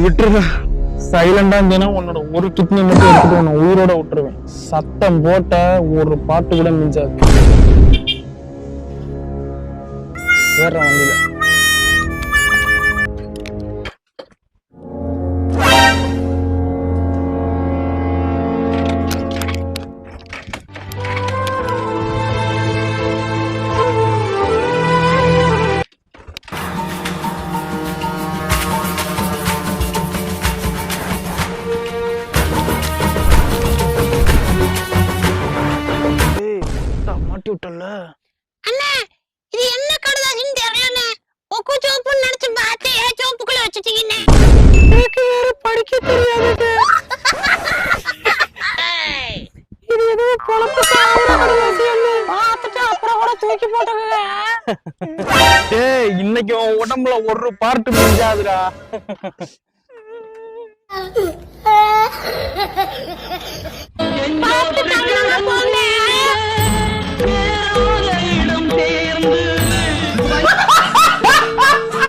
விட்டுருங்க. சைலண்டா இருந்தேன்னா உன்னோட ஒரு கிட்னி மட்டும் எடுத்துட்டு உன்னை உயிரோட விட்டுருவேன். சத்தம் போட்ட ஒரு பாட்டு கூட மிஞ்சாது. வேற வண்டியில மாட்டி விட்டல. அண்ணா இது என்ன கடுதாசின்னு தெரியலண்ணே. ஒக்கு சோப்புன்னு நினைச்சு பார்த்தே சோப்புக்குள்ள வச்சுட்டீங்கண்ணே. எனக்கு வேற படிக்க தெரியாது. இது ஏதோ பொழப்பு பார்த்துட்டு அப்புறம் கூட தூக்கி போட்டுங்க. இன்னைக்கு உடம்புல ஒரு பார்ட் மிஞ்சாதுடா.